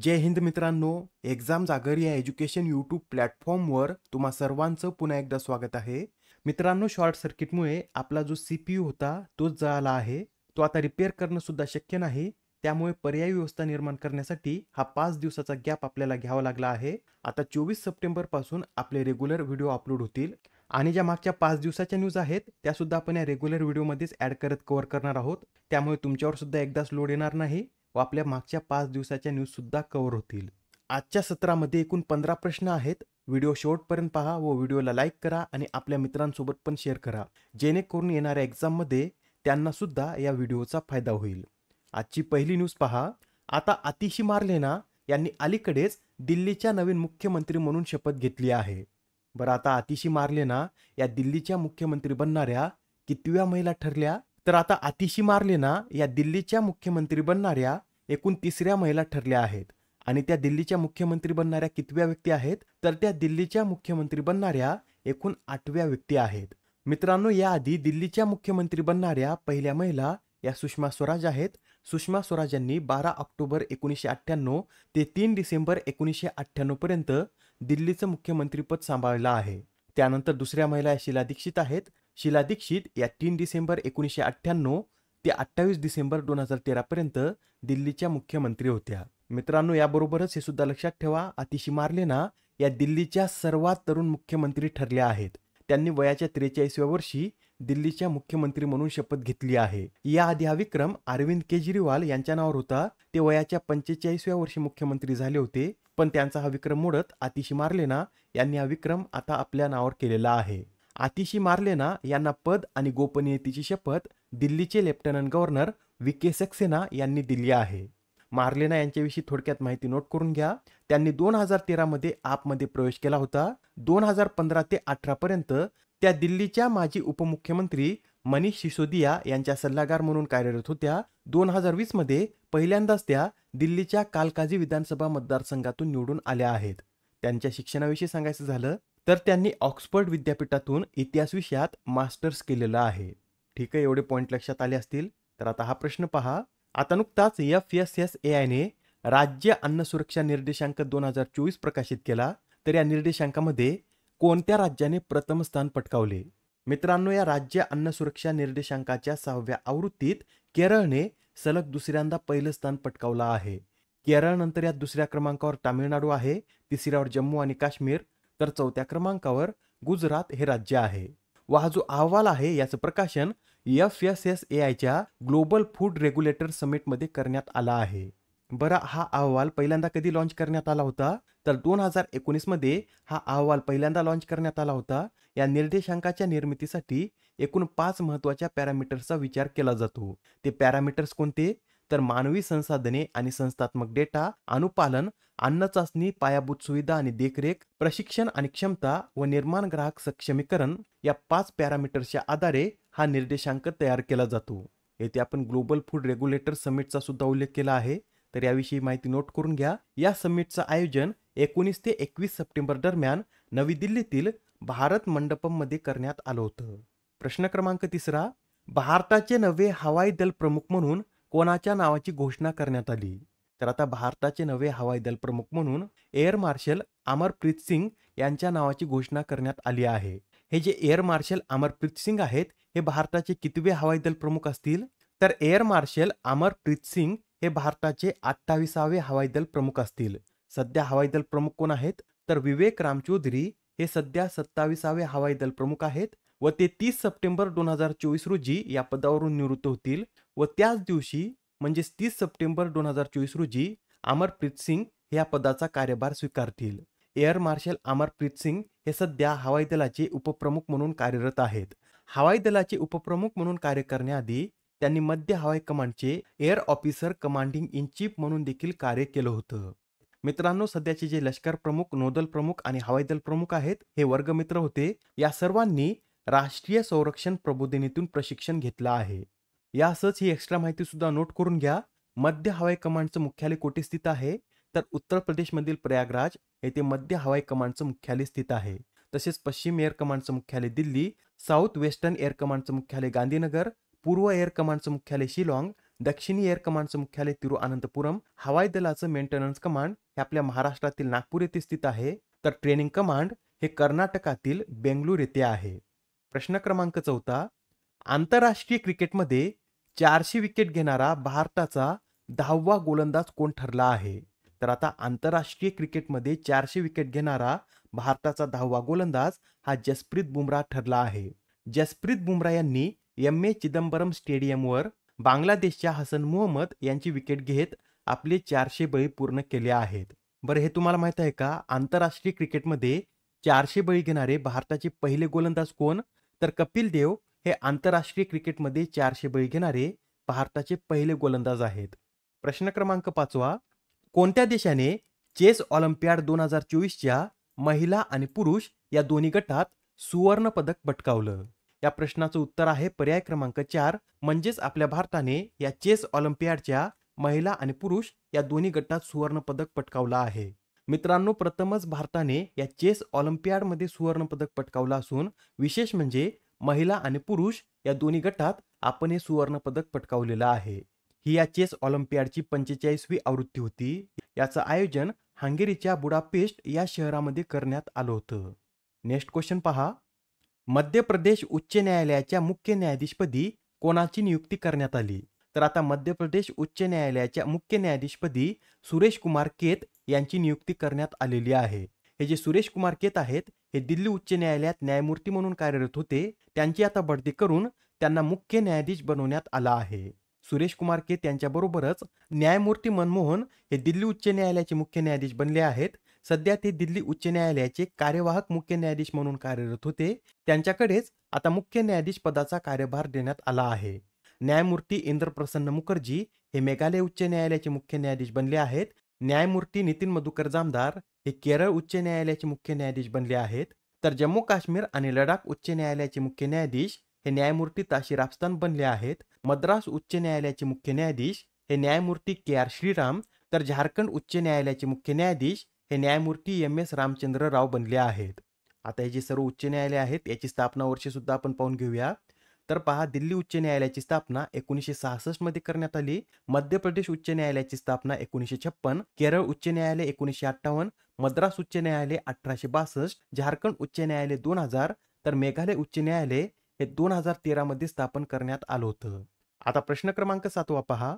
जय हिंद मित्रांनो, एक्झाम जागर या एज्युकेशन यूट्यूब प्लॅटफॉर्मवर तुम्हा सर्वांचं पुन्हा एकदा स्वागत आहे. मित्रांनो, शॉर्ट सर्किटमुळे आपला जो CPU होता तोच जळाला आहे. तो आता रिपेअर करणं सुद्धा शक्य नाही. त्यामुळे पर्यायी व्यवस्था निर्माण करण्यासाठी हा 5 दिवसाचा गॅप आपल्याला घ्यावा लागला आहे. आता 24 सप्टेंबर पासून आपले रेग्युलर व्हिडिओ अपलोड होतील आणि ज्या मागच्या 5 दिवसाच्या न्यूज आहेत त्या सुद्धा आपण या रेग्युलर व्हिडिओमध्येच ॲड करत कव्हर करणार आहोत. त्यामुळे तुमच्यावर सुद्धा एकदाच लोड येणार नाही व आपल्या मागच्या 5 दिवसाच्या न्यूज सुद्धा कव्हर होतील. आजच्या सत्रामध्ये एकूण 15 प्रश्न आहेत. व्हिडिओ शेवटपर्यंत पहा व व्हिडिओला लाईक करा आणि आपल्या मित्रांसोबत पण शेअर करा, जेणेकरून येणाऱ्या एक्झाममध्ये त्यांना सुद्धा या व्हिडिओचा फायदा होईल. आजची पहिली न्यूज पहा. आता आतिशी मार्लेना यांनी अलीकडेच दिल्लीच्या नवीन मुख्यमंत्री म्हणून शपथ घेतली आहे. बरं, आता आतिशी मार्लेना या दिल्लीच्या मुख्यमंत्री बनणाऱ्या कितव्या महिला ठरल्या? तर आता आतिशी मार्लेना या दिल्लीच्या मुख्यमंत्री बनणाऱ्या एकूण 3ऱ्या महिला ठरल्या आहेत. आणि त्या दिल्लीच्या मुख्यमंत्री बनणाऱ्या कितव्या व्यक्ती आहेत? तर त्या दिल्लीच्या मुख्यमंत्री बनणाऱ्या एकूण 8व्या व्यक्ती आहेत. मित्रांनो, याआधी दिल्लीच्या मुख्यमंत्री बनणाऱ्या पहिल्या महिला या सुषमा स्वराज आहेत. सुषमा स्वराज यांनी 12 ऑक्टोबर 1998 ते 3 डिसेंबर 1998 पर्यंत दिल्लीचं मुख्यमंत्रीपद सांभाळलं आहे. त्यानंतर दुसऱ्या महिला या शीला दीक्षित आहेत. शीला दीक्षित या 3 डिसेंबर 1998 ते 28 डिसेंबर 2013 पर्यंत दिल्लीच्या मुख्यमंत्री होत्या. मित्रांनो, याबरोबरच हे सुद्धा लक्षात ठेवा, आतिशी मार्लेना या दिल्लीच्या सर्वात तरुण मुख्यमंत्री ठरल्या आहेत. त्यांनी वयाच्या 43व्या वर्षी दिल्लीच्या मुख्यमंत्री म्हणून शपथ घेतली आहे. याआधी हा विक्रम अरविंद केजरीवाल यांच्या नावावर होता. ते वयाच्या 45व्या वर्षी मुख्यमंत्री झाले होते, पण त्यांचा हा विक्रम मोडत आतिशी मार्लेना यांनी हा विक्रम आता आपल्या नावावर केलेला आहे. आतिशी मार्लेना यांना पद आणि गोपनीयतेची शपथ दिल्लीचे लेफ्टनंट गव्हर्नर व्ही.के. सक्सेना यांनी दिली आहे. मार्लेना यांच्याविषयी थोडक्यात माहिती नोट करून घ्या. त्यांनी 2013 मध्ये आपमध्ये प्रवेश केला होता. 2015 ते 18 पर्यंत त्या दिल्लीच्या माजी उपमुख्यमंत्री मनीष सिसोदिया यांच्या सल्लागार म्हणून कार्यरत होत्या. 2020 मध्ये पहिल्यांदाच त्या दिल्लीच्या कालकाजी विधानसभा मतदारसंघातून निवडून आल्या आहेत. त्यांच्या शिक्षणाविषयी सांगायचं झालं तर त्यांनी ऑक्सफर्ड विद्यापीठातून इतिहास विषयात मास्टर्स केलेलं आहे. ठीक आहे, एवढे पॉईंट लक्षात आले असतील. तर आता हा प्रश्न पहा. आता नुकताच FSSAI ने राज्य अन्न सुरक्षा निर्देशांक 2024 प्रकाशित केला. तर या निर्देशांकामध्ये कोणत्या राज्याने प्रथम स्थान पटकावले? मित्रांनो, या राज्य अन्न सुरक्षा निर्देशांकाच्या 6व्या आवृत्तीत केरळने सलग दुसऱ्यांदा पहिलं स्थान पटकावलं आहे. केरळनंतर यात दुसऱ्या क्रमांकावर तामिळनाडू आहे, तिसऱ्यावर जम्मू आणि काश्मीर, तर 4थ्या क्रमांकावर गुजरात हे राज्य आहे. व हा जो अहवाल आहे याचं प्रकाशन FSSAIच्या ग्लोबल फूड रेग्युलेटर समिटमध्ये करण्यात आला आहे. बरं, हा अहवाल पहिल्यांदा कधी लॉन्च करण्यात आला होता? तर 2019 मध्ये हा अहवाल पहिल्यांदा लॉन्च करण्यात आला होता. या निर्देशांकाच्या निर्मितीसाठी एकूण 5 महत्त्वाच्या पॅरामीटर्सचा विचार केला जातो. ते पॅरामीटर्स कोणते? तर मानवी संसाधने आणि संस्थात्मक डेटा, अनुपालन, अन्न चाचणी, पायाभूत सुविधा आणि देखरेख, प्रशिक्षण आणि क्षमता व निर्माण ग्राहक सक्षमीकरण या 5 पॅरामीटर्सच्या आधारे हा निर्देशांक तयार केला जातो. येथे आपण ग्लोबल फूड रेग्युलेटर समिटचा सुद्धा उल्लेख केला आहे. तर याविषयी माहिती नोट करून घ्या. या समिटचं आयोजन 19 ते 21 सप्टेंबर दरम्यान नवी दिल्लीतील भारत मंडपममध्ये करण्यात आलं होतं. प्रश्न क्रमांक 3. भारताचे नवे हवाई दल प्रमुख म्हणून कोणाच्या नावाची घोषणा करण्यात आली? तर आता भारताचे नवे हवाई दल प्रमुख म्हणून एअर मार्शल अमरप्रीत सिंग यांच्या नावाची घोषणा करण्यात आली आहे. हे जे एअर मार्शल अमरप्रीत सिंग आहेत हे भारताचे कितवे हवाई दल प्रमुख असतील? तर एअर मार्शल अमरप्रीत सिंग हे भारताचे 28वे हवाई दल प्रमुख असतील. सध्या हवाई दल प्रमुख कोण आहेत? तर विवेक रामचौधरी हे सध्या 27वे हवाई दल प्रमुख आहेत व ते 30 सप्टेंबर 2024 रोजी या पदावरून निवृत्त होतील. व त्याच दिवशी म्हणजे 30 सप्टेंबर 2024 रोजी अमरप्रीत सिंग या पदाचा कार्यभार स्वीकारतील. एअर मार्शल अमरप्रीत सिंग हे सध्या हवाई दलाचे उपप्रमुख म्हणून कार्यरत आहेत. हवाई दलाचे उपप्रमुख म्हणून कार्य करण्याआधी त्यांनी मध्य हवाई कमांडचे air officer commanding in chief म्हणून देखील कार्य केलं होतं. मित्रांनो, सध्याचे जे लष्कर प्रमुख, नौदल प्रमुख आणि हवाई दल प्रमुख आहेत हे वर्गमित्र होते. या सर्वांनी राष्ट्रीय संरक्षण प्रबोधिनीतून प्रशिक्षण घेतलं आहे. यासच ही एक्स्ट्रा माहिती सुद्धा नोट करून घ्या. मध्य हवाई कमांडचं मुख्यालय कोठे स्थित आहे? तर उत्तर प्रदेशमधील प्रयागराज येथे मध्य हवाई कमांडचं मुख्यालय स्थित आहे. तसेच पश्चिम एअर कमांडचं मुख्यालय दिल्ली, साऊथ वेस्टर्न एअर कमांडचं मुख्यालय गांधीनगर, पूर्व एअर कमांडचं मुख्यालय शिलाँग दक्षिणी एअर कमांडचं मुख्यालय तिरुअनंतपुरम, हवाई दलाचं मेंटेनन्स कमांड हे आपल्या महाराष्ट्रातील नागपूर येथे स्थित आहे, तर ट्रेनिंग कमांड हे कर्नाटकातील बेंगळूर येथे आहे. प्रश्न क्रमांक 14, आंतरराष्ट्रीय क्रिकेटमध्ये 400 विकेट घेणारा भारताचा 10वा गोलंदाज कोण ठरला आहे? तर आता आंतरराष्ट्रीय क्रिकेटमध्ये 400 विकेट घेणारा भारताचा 10वा गोलंदाज हा जसप्रीत बुमराह ठरला आहे. जसप्रीत बुमराह यांनी एम.ए. चिदंबरम स्टेडियमवर बांगलादेशच्या हसन मुहम्मद यांची विकेट घेत आपले 400 बळी पूर्ण केले आहेत. बरं, हे तुम्हाला माहित आहे का? आंतरराष्ट्रीय क्रिकेटमध्ये 400 बळी घेणारे भारताचे पहिले गोलंदाज कोण? तर कपिल देव हे आंतरराष्ट्रीय क्रिकेटमध्ये 400 बळी घेणारे भारताचे पहिले गोलंदाज आहेत. प्रश्न क्रमांक 5, कोणत्या देशाने चेस ऑलिम्पियाड 2024च्या महिला आणि पुरुष या दोन्ही गटात सुवर्ण पदक पटकावलं? या प्रश्नाचं उत्तर आहे पर्याय क्रमांक 4, म्हणजेच आपल्या भारताने या चेस ऑलिम्पियाडच्या महिला आणि पुरुष या दोन्ही गटात सुवर्ण पदक पटकावलं आहे. मित्रांनो, प्रथमच भारताने या चेस ऑलिम्पियाडमध्ये सुवर्ण पदक पटकावलं असून विशेष म्हणजे महिला आणि पुरुष या दोन्ही गटात आपण हे सुवर्ण पदक पटकावलेलं आहे. ही या चेस ऑलिम्पियाडची 45वी आवृत्ती होती. याचं आयोजन हंगेरीच्या बुडापेस्ट या शहरामध्ये करण्यात आलं होतं. नेक्स्ट क्वेश्चन पहा, मध्य प्रदेश उच्च न्यायालयाच्या मुख्य न्यायाधीशपदी कोणाची नियुक्ती करण्यात आली? तर आता मध्य प्रदेश उच्च न्यायालयाच्या मुख्य न्यायाधीशपदी सुरेश कुमार केत यांची नियुक्ती करण्यात आलेली आहे. हे जे सुरेश कुमार केत आहेत हे दिल्ली उच्च न्यायालयात न्यायमूर्ती म्हणून कार्यरत होते. त्यांची आता बढती करून त्यांना मुख्य न्यायाधीश बनवण्यात आला आहे. सुरेश कुमार केत यांच्याबरोबरच न्यायमूर्ती मनमोहन हे दिल्ली उच्च न्यायालयाचे मुख्य न्यायाधीश बनले आहेत. सध्या ते दिल्ली उच्च न्यायालयाचे कार्यवाहक मुख्य न्यायाधीश म्हणून कार्यरत होते. त्यांच्याकडेच आता मुख्य न्यायाधीश पदाचा कार्यभार देण्यात आला आहे. न्यायमूर्ती इंद्रप्रसन्न मुखर्जी हे मेघालय उच्च न्यायालयाचे मुख्य न्यायाधीश बनले आहेत. न्यायमूर्ती नितीन मधुकर जामदार हे केरळ उच्च न्यायालयाचे मुख्य न्यायाधीश बनले आहेत. तर जम्मू काश्मीर आणि लडाख उच्च न्यायालयाचे मुख्य न्यायाधीश हे न्यायमूर्ती ताशीर अफताब बनले आहेत. मद्रास उच्च न्यायालयाचे मुख्य न्यायाधीश हे न्यायमूर्ती के.आर. श्रीराम, तर झारखंड उच्च न्यायालयाचे मुख्य न्यायाधीश हे न्यायमूर्ती एम.एस. रामचंद्र राव बनले आहेत. आता हे जे सर्व उच्च न्यायालय आहेत याची स्थापना वर्ष सुद्धा आपण पाहून घेऊया. तर पहा, दिल्ली उच्च न्यायालयाची स्थापना 1966 मध्ये करण्यात आली. मध्य प्रदेश उच्च न्यायालयाची स्थापना 1956, केरळ उच्च न्यायालय 1958, मद्रास उच्च न्यायालय 1862, झारखंड उच्च न्यायालय 2000, तर मेघालय उच्च न्यायालय हे 2013 मध्ये स्थापन करण्यात आलं होतं. आता प्रश्न क्रमांक 7 पहा,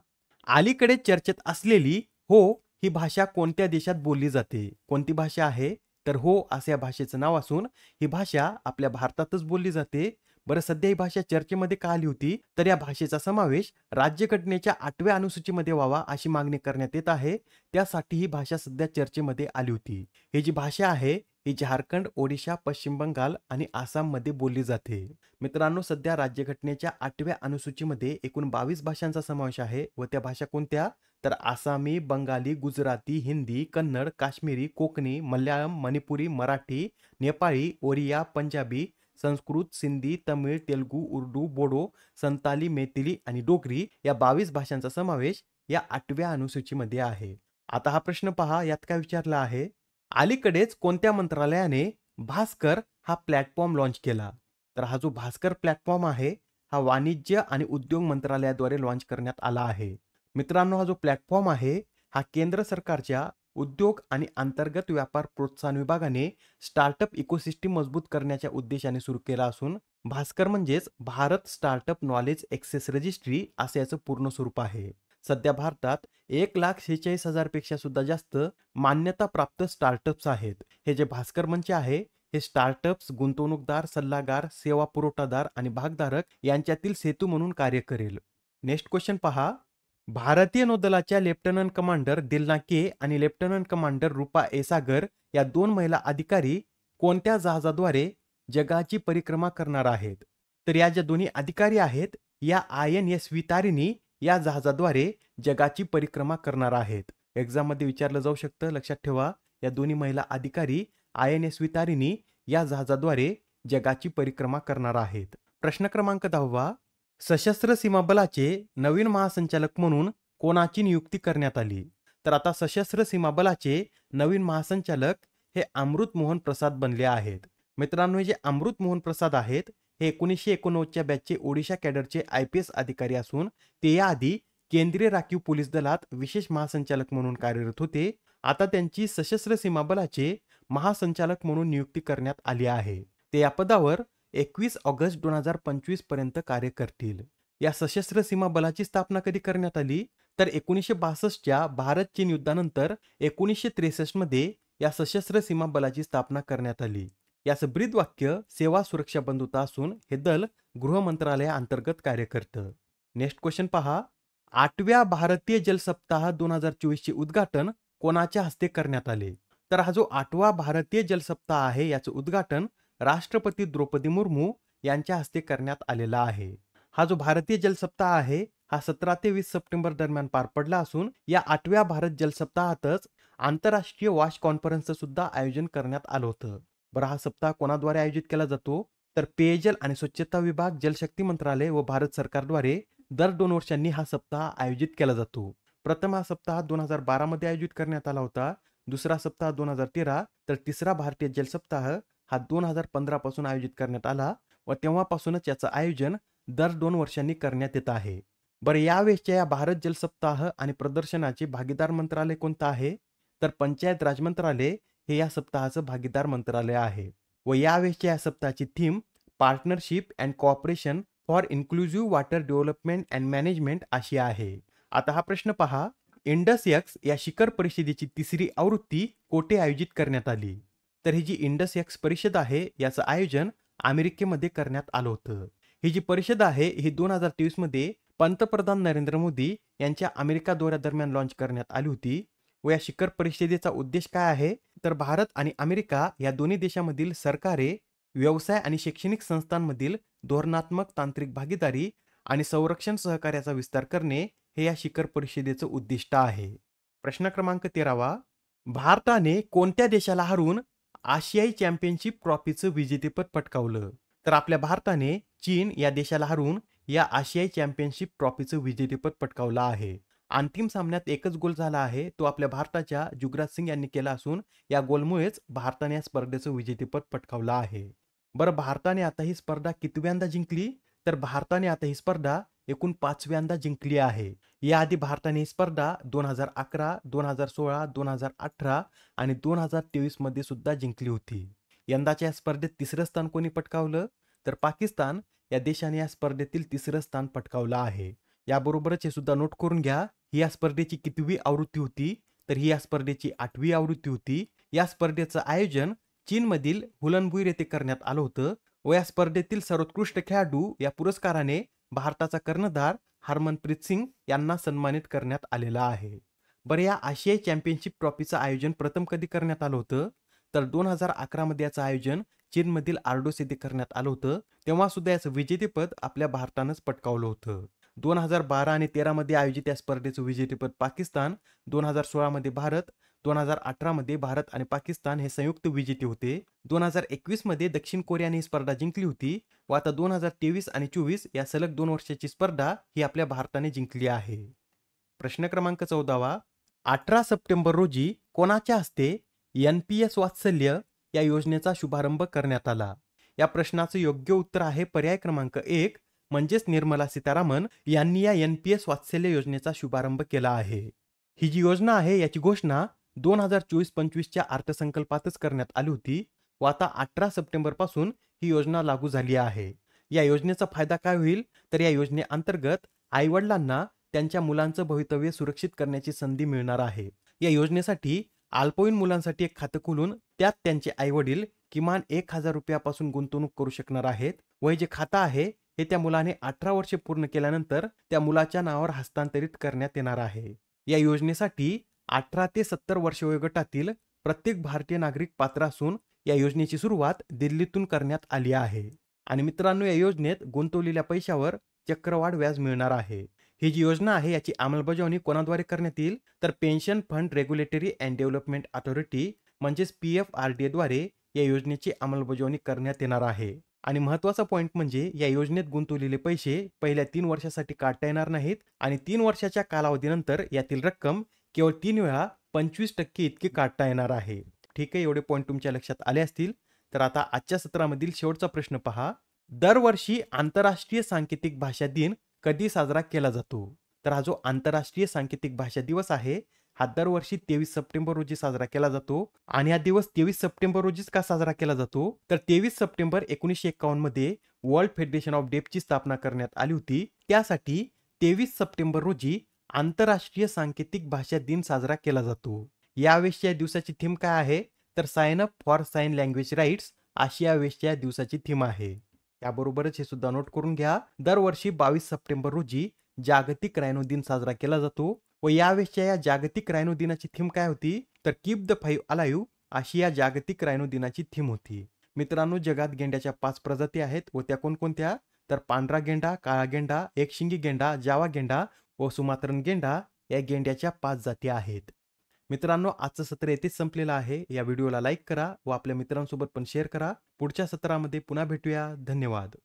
अलीकडे चर्चेत असलेली हो ही भाषा कोणत्या देशात बोलली जाते? कोणती भाषा आहे? तर हो असे या भाषेचं नाव असून ही भाषा आपल्या भारतातच बोलली जाते. बरं, सध्या ही भाषा चर्चेमध्ये का आली होती? तर या भाषेचा समावेश राज्यघटनेच्या 8व्या अनुसूचीमध्ये व्हावा अशी मागणी करण्यात येत आहे. त्यासाठी ही भाषा सध्या चर्चेमध्ये आली होती. ही जी भाषा आहे ही झारखंड, ओडिशा, पश्चिम बंगाल आणि आसाममध्ये बोलली जाते. मित्रांनो, सध्या राज्यघटनेच्या 8व्या अनुसूचीमध्ये एकूण 22 भाषांचा समावेश आहे व त्या भाषा कोणत्या? तर आसामी, बंगाली, गुजराती, हिंदी, कन्नड, काश्मीरी, कोकणी, मल्याळम, मणिपुरी, मराठी, नेपाळी, ओरिया, पंजाबी, संस्कृत, सिंधी, तमिळ, तेलुगू, उर्दू, बोडो, संताली, मैथिली आणि डोगरी या 22 भाषांचा समावेश या 8व्या अनुसूचीमध्ये आहे. आता हा प्रश्न पहा, यात काय विचारला आहे? अलीकडेच कोणत्या मंत्रालयाने भास्कर हा प्लॅटफॉर्म लॉन्च केला? तर हा जो भास्कर प्लॅटफॉर्म आहे हा वाणिज्य आणि उद्योग मंत्रालयाद्वारे लॉन्च करण्यात आला आहे. मित्रांनो, हा जो प्लॅटफॉर्म आहे हा केंद्र सरकारच्या उद्योग आणि अंतर्गत व्यापार प्रोत्साहन विभागाने स्टार्टअप इकोसिस्टीम मजबूत करण्याच्या उद्देशाने सुरू केला असून भास्कर म्हणजेच Bharat startup knowledge access registry असे याचं पूर्ण स्वरूप आहे. सध्या भारतात 1,46,000 पेक्षा सुद्धा जास्त मान्यता प्राप्त स्टार्टअप्स आहेत. हे जे भास्कर मंच आहे हे स्टार्टअप्स, गुंतवणूकदार, सल्लागार, सेवा पुरवठादार आणि भागधारक यांच्यातील सेतू म्हणून कार्य करेल. नेक्स्ट क्वेश्चन पहा, भारतीय नौदलाच्या लेफ्टनंट कमांडर दिलना के आणि लेफ्टनंट कमांडर रूपा ए सागर या 2 महिला अधिकारी कोणत्या जहाजाद्वारे जगाची परिक्रमा करणार आहेत? तर या ज्या दोन्ही अधिकारी आहेत या INSV तारिणी या जहाजाद्वारे जगाची परिक्रमा करणार आहेत. एक्झाम मध्ये विचारलं जाऊ शकतं, लक्षात ठेवा. या दोन्ही महिला अधिकारी INSV तारिणी या जहाजाद्वारे जगाची परिक्रमा करणार आहेत. प्रश्न क्रमांक 10, सशस्त्र सीमा बलाचे नवीन महासंचालक म्हणून कोणाची नियुक्ती करण्यात आली? तर आता सशस्त्र सीमा बलाचे नवीन महासंचालक हे अमृत मोहन प्रसाद बनले आहेत. मित्रांनो, हे जे अमृत मोहन प्रसाद आहेत हे 1989च्या बॅचचे ओडिशा कॅडरचे IPS अधिकारी असून ते याआधी केंद्रीय राखीव पोलीस दलात विशेष महासंचालक म्हणून कार्यरत होते. आता त्यांची सशस्त्र सीमा बलाचे महासंचालक म्हणून नियुक्ती करण्यात आली आहे. ते या पदावर 21 ऑगस्ट 2025 पर्यंत कार्य करतील. या सशस्त्र सीमा बलाची स्थापना कधी करण्यात आली? तर 1962च्या भारत-चीन युद्धानंतर 1963 मध्ये या सशस्त्र सीमा बलाची स्थापना करण्यात आली. याचं ब्रीद वाक्य सेवा सुरक्षा बंधुता असून हे दल गृह मंत्रालयाअंतर्गत कार्य करतं. नेक्स्ट क्वेश्चन पहा. 8व्या भारतीय जल सप्ताह 2024 चे उद्घाटन कोणाच्या हस्ते करण्यात आले? तर हा जो 8वा भारतीय जल सप्ताह आहे याचं उद्घाटन राष्ट्रपती द्रौपदी मुर्मू यांच्या हस्ते करण्यात आलेला आहे. हा जो भारतीय जल सप्ताह आहे हा 17 ते 20 सप्टेंबर दरम्यान पार पडला असून या 8व्या भारत जल सप्ताहातच आंतरराष्ट्रीय वॉश कॉन्फरन्सचं सुद्धा आयोजन करण्यात आलं होतं. बरं, हा सप्ताह कोणाद्वारे आयोजित केला जातो? तर पेयजल आणि स्वच्छता विभाग, जलशक्ती मंत्रालय व भारत सरकारद्वारे दर 2 वर्षांनी हा सप्ताह आयोजित केला जातो. प्रथम हा सप्ताह 2012 मध्ये आयोजित करण्यात आला होता. दुसरा सप्ताह 2013, तर तिसरा भारतीय जल सप्ताह हा 2015 पासून आयोजित करण्यात आला व तेव्हापासूनच याचं आयोजन दर 2 वर्षांनी करण्यात येत आहे. बरं, यावेळेसच्या या भारत जल सप्ताह आणि प्रदर्शनाचे भागीदार मंत्रालय कोणतं आहे? तर पंचायत राज मंत्रालय हे या सप्ताहाचं भागीदार मंत्रालय आहे व यावेळेसच्या या सप्ताहाची theme partnership and cooperation for inclusive water development and management अशी आहे. आता हा प्रश्न पहा. इंडस एक्स या शिखर परिषदेची तिसरी आवृत्ती कोठे आयोजित करण्यात आली? तर ही जी इंडस एक्स परिषद आहे याचं आयोजन अमेरिकेमध्ये करण्यात आलं होतं. ही जी परिषद आहे ही 2023 मध्ये पंतप्रधान नरेंद्र मोदी यांच्या अमेरिका दौऱ्यादरम्यान लॉन्च करण्यात आली होती व या शिखर परिषदेचा उद्देश काय आहे? तर भारत आणि अमेरिका या दोन्ही देशांमधील सरकारे, व्यवसाय आणि शैक्षणिक संस्थांमधील धोरणात्मक तांत्रिक भागीदारी आणि संरक्षण सहकार्याचा विस्तार करणे हे या शिखर परिषदेचं उद्दिष्ट आहे. प्रश्न क्रमांक 13वा. भारताने कोणत्या देशाला हरवून आशियाई चॅम्पियनशिप ट्रॉफीचं विजेतेपद पटकावलं? तर आपल्या भारताने चीन या देशाला हरवून या आशियाई चॅम्पियनशिप ट्रॉफीचं विजेतेपद पटकावलं आहे. अंतिम सामन्यात एकच गोल झाला आहे, तो आपल्या भारताच्या जुगराज सिंग यांनी केला असून या गोलमुळेच भारताने या स्पर्धेचं विजेतेपद पटकावलं आहे. बरं, भारताने आता ही स्पर्धा कितव्यांदा जिंकली? तर भारताने आता ही स्पर्धा एकूण 5व्यांदा जिंकली आहे. याआधी भारताने ही स्पर्धा 2011, 2016, 2018 आणि 2023 मध्ये सुद्धा जिंकली होती. यंदाच्या या स्पर्धेत तिसरं स्थान कोणी पटकावलं? तर पाकिस्तान या देशाने या स्पर्धेतील तिसरं स्थान पटकावलं आहे. याबरोबरच हे सुद्धा नोट करून घ्या, ही या स्पर्धेची कितवी आवृत्ती होती? तर ही या स्पर्धेची 8वी आवृत्ती होती. या स्पर्धेचं आयोजन चीनमधील हुलनबुई येथे करण्यात आलं होतं व या स्पर्धेतील सर्वोत्कृष्ट खेळाडू या पुरस्काराने भारताचा कर्णधार हरमनप्रीत सिंग यांना सन्मानित करण्यात आलेला आहे. बरं, या आशियाई चॅम्पियनशिप ट्रॉफीचं आयोजन प्रथम कधी करण्यात आलं होतं? तर 2011 मध्ये याचं आयोजन चीनमधील आर्डोस येथे करण्यात आलं होतं. तेव्हा सुद्धा याचं विजेतेपद आपल्या भारतानंच पटकावलं होतं. 2012 आणि 13 मध्ये आयोजित या स्पर्धेचं विजेतेपद पाकिस्तान, 2016 मध्ये भारत, 2018 मध्ये भारत आणि पाकिस्तान हे संयुक्त विजेते होते. 2021 मध्ये दक्षिण कोरियाने ही स्पर्धा जिंकली होती व आता 2023 आणि 24 या सलग 2 वर्षाची स्पर्धा ही आपल्या भारताने जिंकली आहे. प्रश्न क्रमांक 14वा. 18 सप्टेंबर रोजी कोणाच्या हस्ते NPS वात्सल्य या योजनेचा शुभारंभ करण्यात आला? या प्रश्नाचं योग्य उत्तर आहे पर्याय क्रमांक 1 म्हणजेच निर्मला सीतारामन यांनी या NPS वात्सल्य योजनेचा शुभारंभ केला आहे. ही जी योजना आहे याची घोषणा 2024-25च्या अर्थसंकल्पातच करण्यात आली होती व आता 18 सप्टेंबर पासून ही योजना लागू झाली आहे. या योजनेचा फायदा काय होईल? तर या योजनेअंतर्गत आईवडिलांना त्यांच्या मुलांचं भवितव्य सुरक्षित करण्याची संधी मिळणार आहे. या योजनेसाठी अल्पवयीन मुलांसाठी एक खातं खोलून त्यात त्यांचे आईवडील किमान 1000 रुपयापासून गुंतवणूक करू शकणार आहेत व हे जे खातं आहे हे त्या मुलाने 18 वर्षे पूर्ण केल्यानंतर त्या मुलाच्या नावावर हस्तांतरित करण्यात येणार आहे. या योजनेसाठी 18 ते 70 वर्ष वयोगटातील प्रत्येक भारतीय नागरिक पात्र असून या योजनेची सुरुवात दिल्लीतून करण्यात आली आहे. आणि मित्रांनो, या योजनेत गुंतवलेल्या पैशावर चक्रवाढ व्याज मिळणार आहे. ही जी योजना आहे याची अंमलबजावणी कोणाद्वारे करण्यात येईल? तर pension fund regulatory and development authority म्हणजेच PFRDA द्वारे या योजनेची अंमलबजावणी करण्यात येणार आहे. आणि महत्त्वाचा पॉईंट म्हणजे या योजनेत गुंतवलेले पैसे पहिल्या 3 वर्षासाठी काढता येणार नाहीत आणि 3 वर्षाच्या कालावधीनंतर यातील रक्कम केवळ 3 वेळा 25% इतकी काढता येणार आहे. ठीक आहे, एवढे पॉईंट तुमच्या लक्षात आले असतील. तर आता आजच्या सत्रामधील शेवटचा प्रश्न पहा. दरवर्षी आंतरराष्ट्रीय सांकेतिक भाषा दिन कधी साजरा केला जातो? तर हा जो आंतरराष्ट्रीय सांकेतिक भाषा दिवस आहे हा दरवर्षी 23 सप्टेंबर रोजी साजरा केला जातो. आणि हा दिवस 23 सप्टेंबर रोजीच का साजरा केला जातो तर 23 सप्टेंबर 1951 मध्ये वर्ल्ड फेडरेशन ऑफ डेफची स्थापना करण्यात आली होती. त्यासाठी 23 सप्टेंबर रोजी आंतरराष्ट्रीय सांकेतिक भाषा दिन साजरा केला जातो. यावेळेस या दिवसाची थीम काय आहे तर sign up for sign language rights अशी यावेळेस या दिवसाची थीम आहे. त्याबरोबरच हे सुद्धा नोट करून घ्या दरवर्षी 22 सप्टेंबर रोजी जागतिक रायनो दिन साजरा केला जातो. व यावेळेसच्या या जागतिक रायनो दिनाची थीम काय होती तर कीप द फाईव्ह अलाइव्ह अशी या जागतिक रायनो दिनाची थीम होती. मित्रांनो जगात गेंड्याच्या 5 प्रजाती आहेत व त्या कोणकोणत्या तर पांढरा गेंडा, काळा गेंडा, एकशिंगी गेंडा, जावा गेंडा व सुमात्रन गेंडा या गेंड्याच्या 5 जाती आहेत. मित्रांनो आजचं सत्र येथेच संपलेलं आहे. या व्हिडिओला लाईक करा व आपल्या मित्रांसोबत पण शेअर करा. पुढच्या सत्रामध्ये पुन्हा भेटूया. धन्यवाद.